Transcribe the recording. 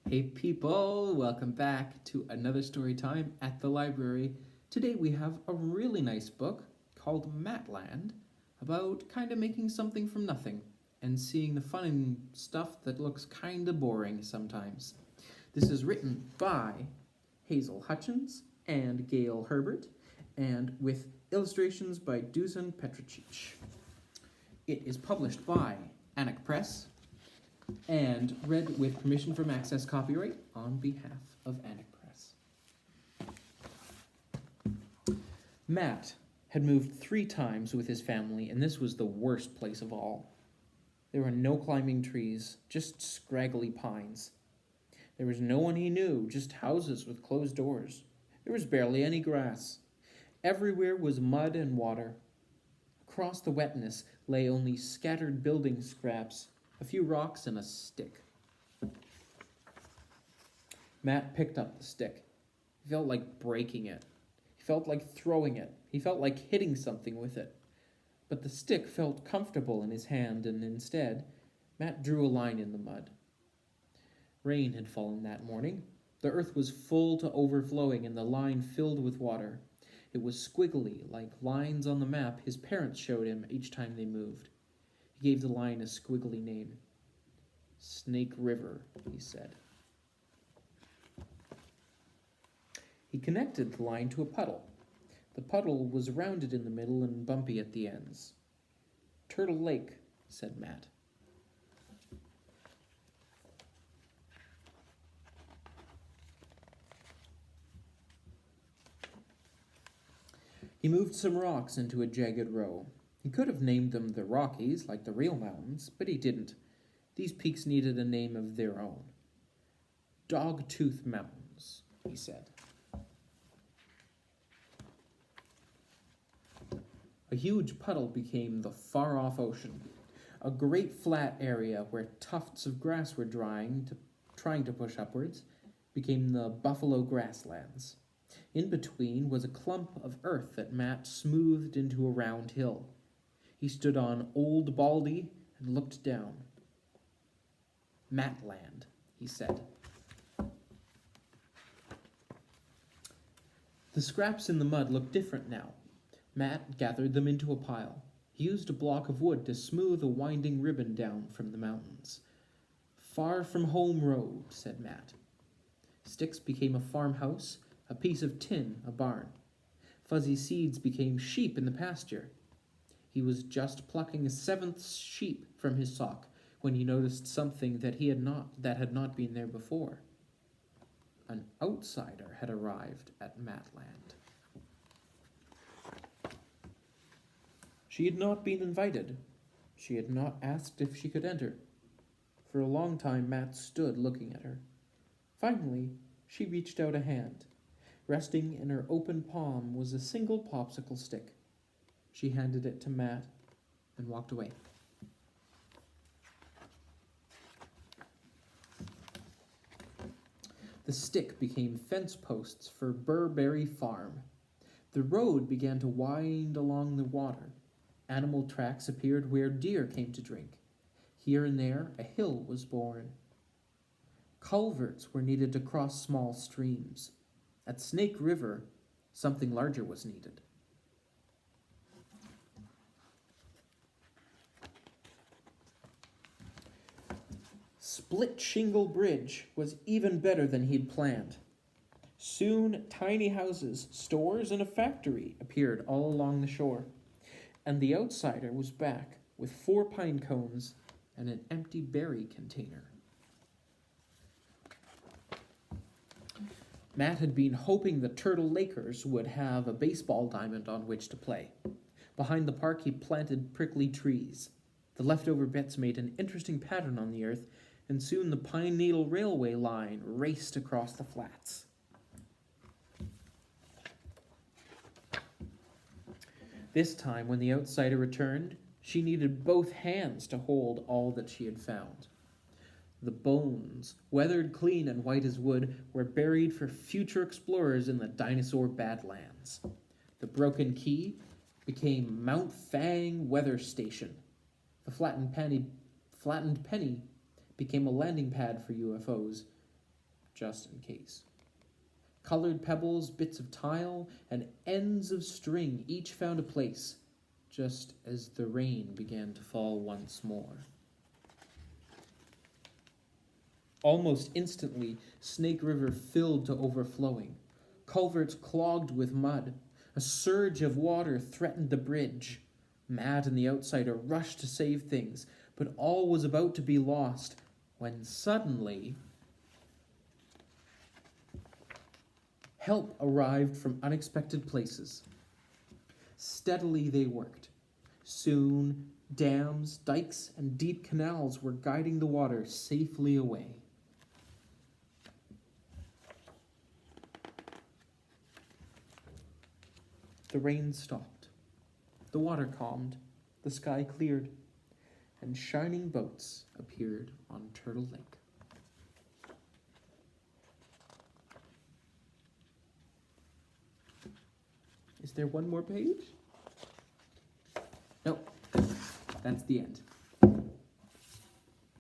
Hey people, welcome back to another story time at the library. Today we have a really nice book called Mattland about kind of making something from nothing and seeing the fun in stuff that looks kind of boring sometimes. This is written by Hazel Hutchins and Gail Herbert and with illustrations by Dusan Petricic. It is published by Anik Press and read with permission from Access Copyright on behalf of Anik Press. Matt had moved 3 times with his family, and this was the worst place of all. There were no climbing trees, just scraggly pines. There was no one he knew, just houses with closed doors. There was barely any grass. Everywhere was mud and water. Across the wetness lay only scattered building scraps, a few rocks and a stick. Matt picked up the stick. He felt like breaking it. He felt like throwing it. He felt like hitting something with it. But the stick felt comfortable in his hand, and instead, Matt drew a line in the mud. Rain had fallen that morning. The earth was full to overflowing, and the line filled with water. It was squiggly, like lines on the map his parents showed him each time they moved. He gave the line a squiggly name. Snake River, he said. He connected the line to a puddle. The puddle was rounded in the middle and bumpy at the ends. Turtle Lake, said Matt. He moved some rocks into a jagged row. He could have named them the Rockies, like the real mountains, but he didn't. These peaks needed a name of their own. Dogtooth Mountains, he said. A huge puddle became the far-off ocean, a great flat area where tufts of grass were trying to push upwards, became the buffalo grasslands. In between was a clump of earth that Matt smoothed into a round hill. He stood on Old Baldy and looked down. Mattland, he said. The scraps in the mud looked different now. Matt gathered them into a pile. He used a block of wood to smooth a winding ribbon down from the mountains. Far from home road, said Matt. Sticks became a farmhouse, a piece of tin, a barn. Fuzzy seeds became sheep in the pasture. He was just plucking a 7th sheep from his sock when he noticed something that had not been there before. An outsider had arrived at Mattland. She had not been invited. She had not asked if she could enter. For a long time, Matt stood looking at her. Finally, she reached out a hand. Resting in her open palm was a single popsicle stick. She handed it to Matt and walked away. The stick became fence posts for Burberry Farm. The road began to wind along the water. Animal tracks appeared where deer came to drink. Here and there, a hill was born. Culverts were needed to cross small streams. At Snake River, something larger was needed. Split Shingle Bridge was even better than he'd planned. Soon, tiny houses, stores, and a factory appeared all along the shore. And the outsider was back with 4 pine cones and an empty berry container. Matt had been hoping the Turtle Lakers would have a baseball diamond on which to play. Behind the park, he planted prickly trees. The leftover bits made an interesting pattern on the earth, and soon the Pine Needle Railway line raced across the flats. This time, when the outsider returned, she needed both hands to hold all that she had found. The bones, weathered clean and white as wood, were buried for future explorers in the dinosaur Badlands. The broken key became Mount Fang Weather Station. The flattened penny became a landing pad for UFOs, just in case. Colored pebbles, bits of tile, and ends of string each found a place, just as the rain began to fall once more. Almost instantly, Snake River filled to overflowing. Culverts clogged with mud. A surge of water threatened the bridge. Matt and the outsider rushed to save things, but all was about to be lost when suddenly help arrived from unexpected places. Steadily they worked. Soon, dams, dikes, and deep canals were guiding the water safely away. The rain stopped. The water calmed. The sky cleared. And shining boats appeared on Turtle Lake. Is there one more page? Nope. That's the end.